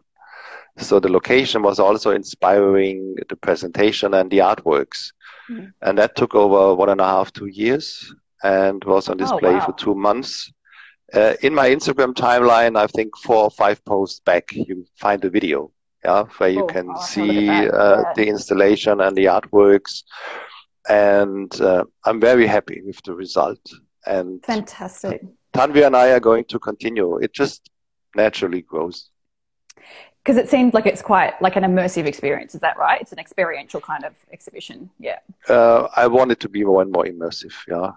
So the location was also inspiring the presentation and the artworks. And that took over 1.5, 2 years and was on display for 2 months. In my Instagram timeline, I think 4 or 5 posts back, you find a video, where you can see the installation and the artworks. And I'm very happy with the result. And fantastic. Tanvir and I are going to continue. It just naturally grows. Because it seems like it's quite like an immersive experience. Is that right? It's an experiential kind of exhibition. Yeah. I want it to be more and more immersive. Yeah.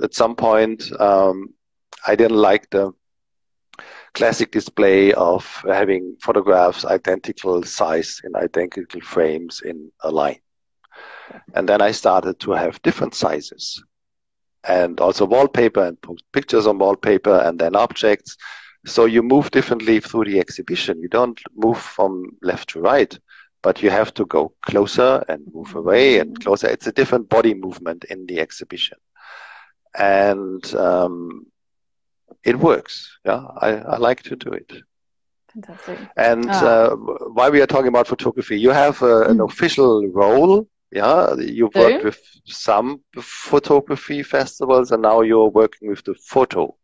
At some point, I didn't like the classic display of having photographs identical size in identical frames in a line. And then I started to have different sizes and also wallpaper and post pictures on wallpaper and then objects. So you move differently through the exhibition. You don't move from left to right, but you have to go closer and move away and closer. It's a different body movement in the exhibition. And it works. Yeah, I like to do it. Fantastic. And while we are talking about photography, you have an official role. Yeah, you've worked with some photography festivals, and now you're working with the photo.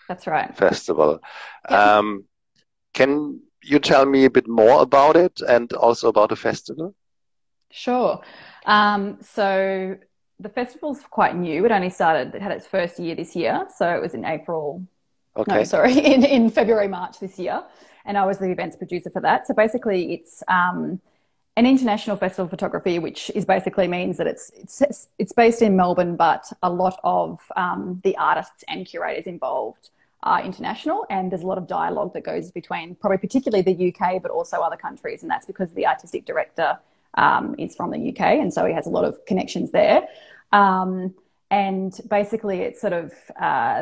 That's right. Festival. Yeah. Can you tell me a bit more about it and also about the festival? Sure. So the festival's quite new. It only started, it had its first year this year. So it was in April No, Okay. sorry, in February, March this year. And I was the events producer for that. So basically, it's an international festival of photography, which is basically means that it's based in Melbourne, but a lot of the artists and curators involved are international, and there's a lot of dialogue that goes between probably particularly the UK, but also other countries, and that's because the artistic director is from the UK, and so he has a lot of connections there. And basically it's sort of,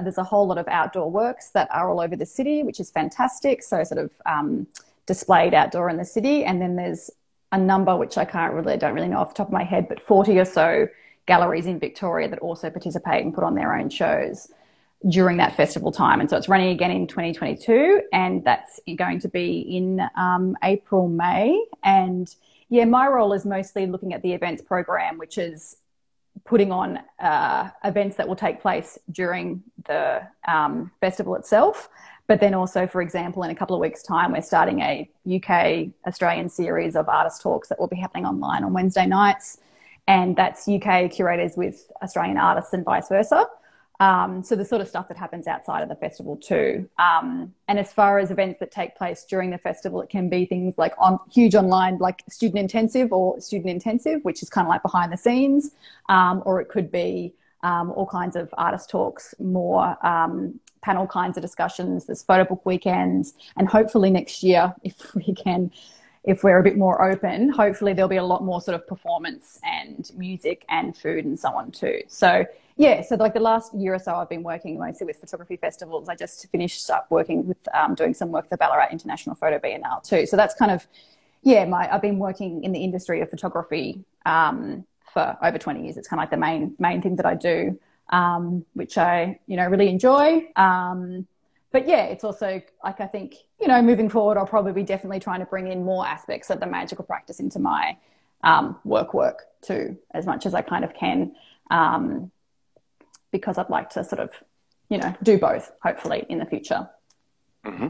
there's a whole lot of outdoor works that are all over the city, which is fantastic. So sort of displayed outdoor in the city. And then there's a number, which I don't really know off the top of my head, but 40 or so galleries in Victoria that also participate and put on their own shows during that festival time. And so it's running again in 2022, and that's going to be in April, May. And yeah, my role is mostly looking at the events program, which is putting on events that will take place during the festival itself. But then also, for example, in a couple of weeks' time, we're starting a UK Australian series of artist talks that will be happening online on Wednesday nights. And that's UK curators with Australian artists and vice versa. So the sort of stuff that happens outside of the festival too. And as far as events that take place during the festival, it can be things like huge online, like student intensive, which is kind of like behind the scenes, or it could be all kinds of artist talks, more panel kinds of discussions. There's photo book weekends, and hopefully next year, if we're a bit more open, hopefully there'll be a lot more sort of performance and music and food and so on too. So yeah, so like the last year or so I've been working mostly with photography festivals. I just finished up working with doing some work at the Ballarat International Photo Biennale too. So that's kind of, yeah, I've been working in the industry of photography for over 20 years. It's kind of like the main thing that I do, which I, really enjoy. But yeah, it's also like, I think, moving forward, I'll probably be definitely trying to bring in more aspects of the magical practice into my work too, as much as I kind of can, because I'd like to sort of, do both, hopefully, in the future. Mm-hmm.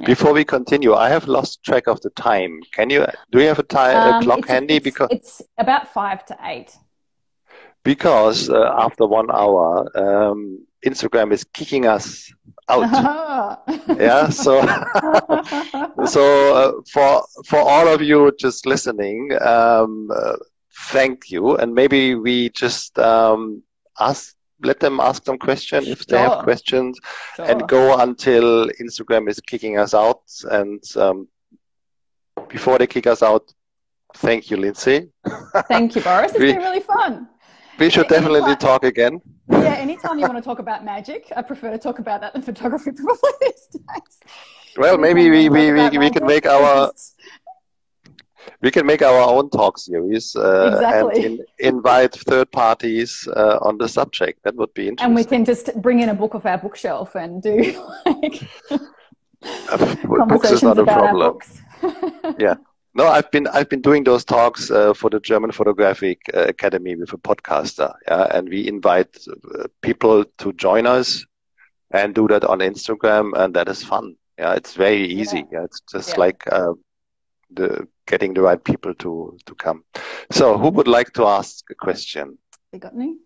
Yeah. Before we continue, I have lost track of the time. Do you have a clock handy? Because it's about 5 to 8. Because after 1 hour, Instagram is kicking us out. Yeah, so for all of you just listening, thank you, and maybe we just let them ask some questions if they have questions, and go until Instagram is kicking us out. And before they kick us out, thank you, Lindsay. Thank you, Boris. It's been really fun. We should definitely talk again. Yeah, anytime you want to talk about magic, I prefer to talk about that than photography probably these days. Well, maybe we can make our own talk series and invite third parties on the subject. That would be interesting. And we can just bring in a book off our bookshelf and do like conversations about our books. Yeah. No, I've been doing those talks for the German Photographic Academy with a podcaster, and we invite people to join us and do that on Instagram, and that is fun. Yeah, it's very easy. Yeah, it's just like getting the right people to come. So, who would like to ask a question? You got any?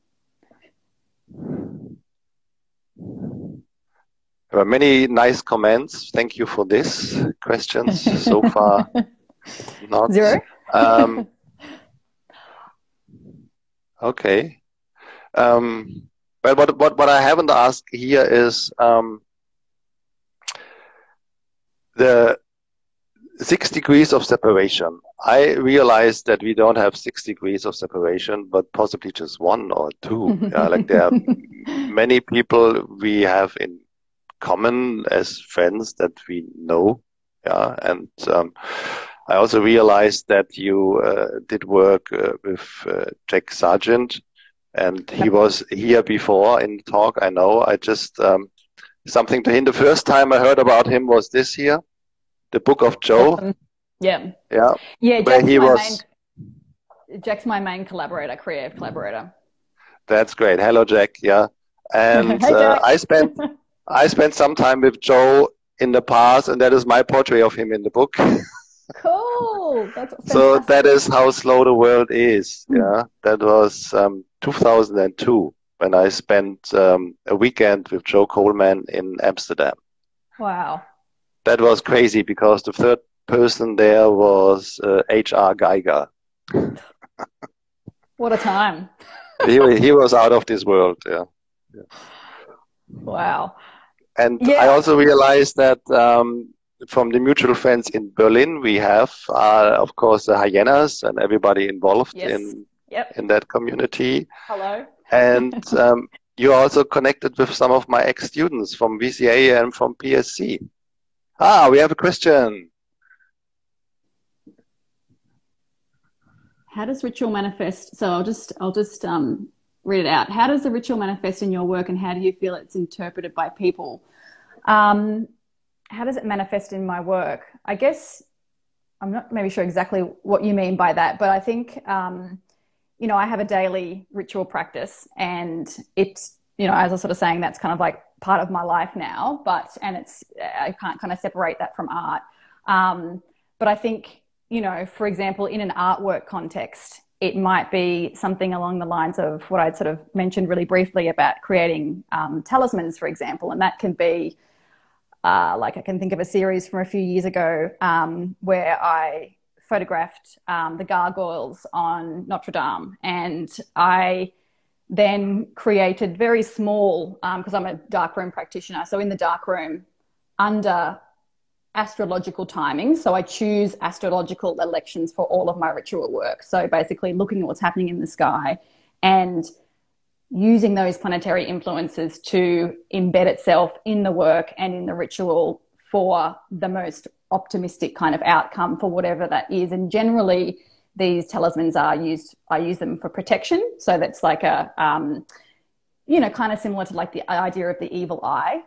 There are many nice comments. Thank you for this questions so far. Not zero. Okay. Well, what I haven't asked here is the 6 degrees of separation. I realize that we don't have 6 degrees of separation, but possibly just 1 or 2. Like there are many people we have in common as friends that we know. Yeah, and I also realized that you did work with Jack Sargent, and he was here before in the talk. I know. I just something to him. The first time I heard about him was this year, the Book of Joe. Yeah. Jack's my main collaborator, creative collaborator. That's great. Hello, Jack. Yeah, and hey, Jack. I spent some time with Joe in the past, and that is my portrait of him in the book. Cool. That's fantastic. So that is how slow the world is. Yeah, that was 2002. when I spent a weekend with Joe Coleman in Amsterdam. Wow. That was crazy because the third person there was H.R. Geiger. What a time. He was out of this world, yeah. Wow. And Yeah. I also realized that from the mutual friends in Berlin, we have, of course, the Hyenas and everybody involved in that community. Hello. And you're also connected with some of my ex-students from VCA and from PSC. We have a question. How does ritual manifest? So I'll just read it out. How does the ritual manifest in your work, and how do you feel it's interpreted by people? How does it manifest in my work? I guess I'm not maybe sure exactly what you mean by that, but I think, you know, I have a daily ritual practice, and it's, you know, as I was sort of saying, that's kind of like part of my life now, and I can't kind of separate that from art. But I think, you know, for example, in an artwork context, it might be something along the lines of what I'd sort of mentioned really briefly about creating talismans, for example. And that can be like, I can think of a series from a few years ago where I photographed the gargoyles on Notre Dame, and I then created very small, because I'm a darkroom practitioner, so in the darkroom under astrological timing. So I choose astrological elections for all of my ritual work. So basically looking at what's happening in the sky and using those planetary influences to embed itself in the work and in the ritual for the most optimistic kind of outcome for whatever that is. And generally these talismans I use them for protection. So that's like a, you know, kind of similar to like the idea of the evil eye.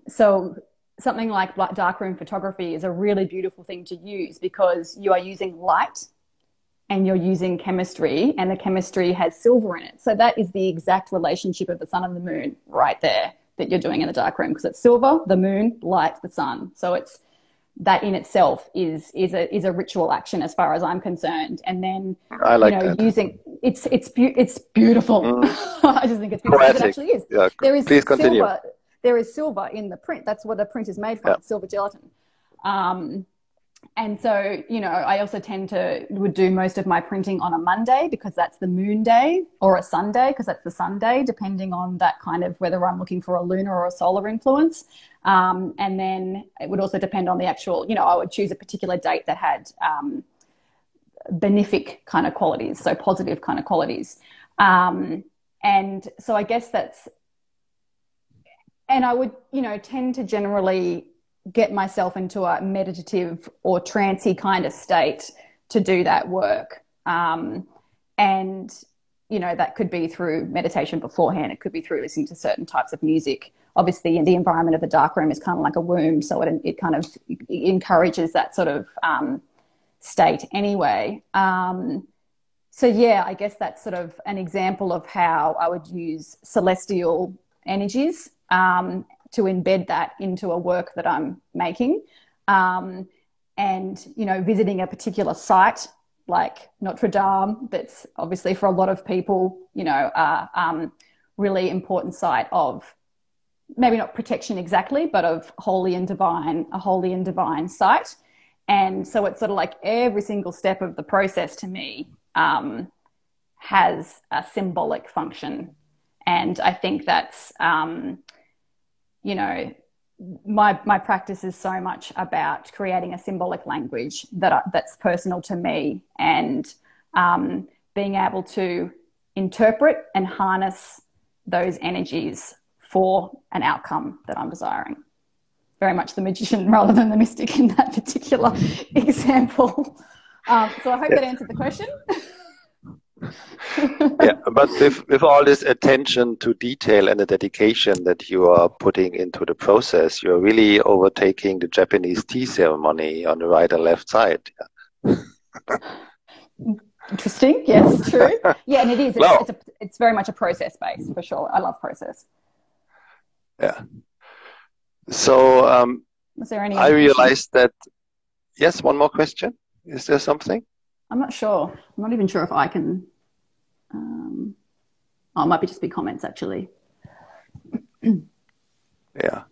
So something like darkroom photography is a really beautiful thing to use because you are using light and you're using chemistry, and the chemistry has silver in it. So that is the exact relationship of the sun and the moon right there that you're doing in the darkroom, because it's silver, the moon, light, the sun. So it's that in itself is a ritual action as far as I'm concerned. And then I like that. Using it's beautiful. I just think it's beautiful. It actually is. Yeah. Please continue. There is silver in the print. That's what the print is made from. Silver gelatin. And so, you know, I also would do most of my printing on a Monday because that's the moon day, or a Sunday because that's the sun day, depending on that kind of whether I'm looking for a lunar or a solar influence. And then it would also depend on the actual, you know, I would choose a particular date that had benefic kind of qualities, so positive kind of qualities. And so I guess and I would, you know, tend to generally get myself into a meditative or trancey kind of state to do that work. And, you know, that could be through meditation beforehand. It could be through listening to certain types of music. Obviously, the environment of the darkroom is kind of like a womb, so it kind of encourages that sort of state anyway. So, yeah, I guess that's sort of an example of how I would use celestial energies to embed that into a work that I'm making. And, you know, visiting a particular site like Notre Dame, that's obviously for a lot of people, you know, a really important site of maybe not protection exactly, but of a holy and divine site. And so it's sort of like every single step of the process to me has a symbolic function. And I think that's, you know, my practice is so much about creating a symbolic language that's personal to me, and being able to interpret and harness those energies for an outcome that I'm desiring. Very much the magician rather than the mystic in that particular example. So I hope that answered the question. Yeah, but with all this attention to detail and the dedication that you are putting into the process, you're really overtaking the Japanese tea ceremony on the right and left side. Yeah. Interesting. Yes, true. Yeah, and it is. It's very much a process based, for sure. I love process. Yeah. So was there any? I realized that. Yes, one more question. Is there something? I'm not sure. I'm not even sure if I can Oh, it might be just be comments actually. Yeah.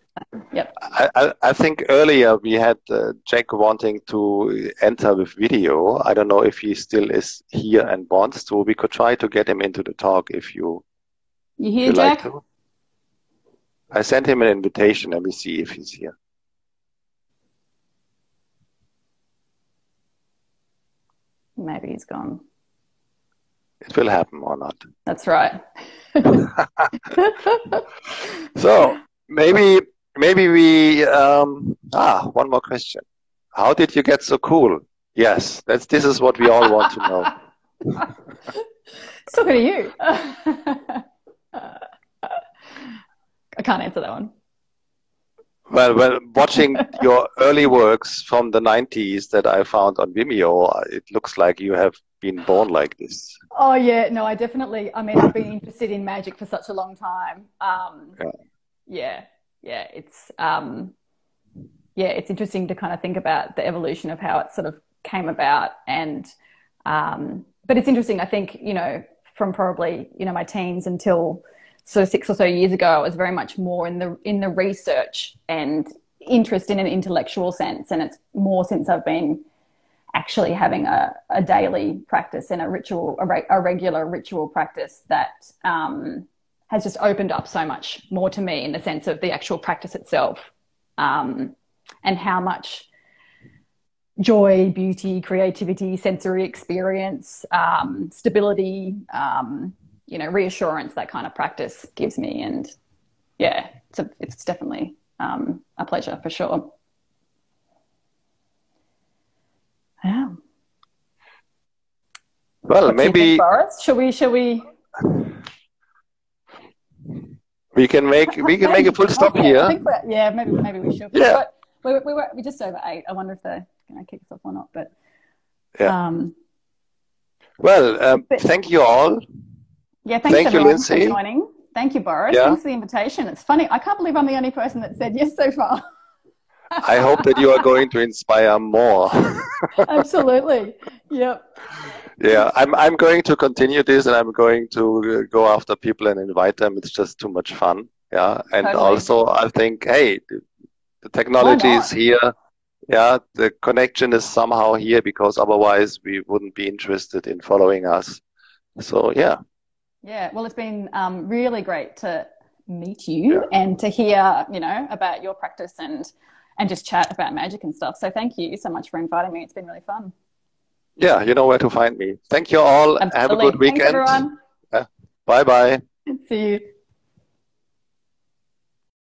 Yep. I think earlier we had Jack wanting to enter with video. I don't know if he still is here and wants to. We could try to get him into the talk if you hear, Jack? like to. I sent him an invitation. Let me see if he's here. Maybe he's gone. It will happen or not. That's right. So maybe we one more question. How did you get so cool? Yes, this is what we all want to know. Still good to you. I can't answer that one. Well, watching your early works from the 90s that I found on Vimeo, it looks like you have been born like this. Oh yeah, no, I've been interested in magic for such a long time. It's interesting to kind of think about the evolution of how it sort of came about, and but it's interesting. I think from probably my teens until sort of 6 or so years ago, I was very much more in the research and interest in an intellectual sense, and it's more since I've been actually having a daily practice and a regular ritual practice that has just opened up so much more to me in the sense of the actual practice itself, and how much joy, beauty, creativity, sensory experience, stability, reassurance, that kind of practice gives me. And yeah, it's definitely a pleasure for sure. Yeah. Well, maybe Boris, shall we? We can make a full stop here. I think maybe we should. Yeah. We're just over 8. I wonder if they're going to kick us off or not. But yeah. Thank you all. Yeah, thanks you, everyone Lindsay, for joining. Thank you, Boris. Yeah. Thanks for the invitation. It's funny. I can't believe I'm the only person that said yes so far. I hope that you are going to inspire more. Absolutely. Yep. Yeah, I'm going to continue this, and I'm going to go after people and invite them. It's just too much fun. Yeah, and Totally. Also I think, hey, the technology is here. Yeah, the connection is somehow here, because otherwise we wouldn't be interested in following us. So yeah. Yeah, well, it's been really great to meet you and to hear, about your practice and just chat about magic and stuff. So thank you so much for inviting me. It's been really fun. Yeah, you know where to find me. Thank you all. Absolutely. Have a good weekend. Thanks, everyone. Bye-bye. See you.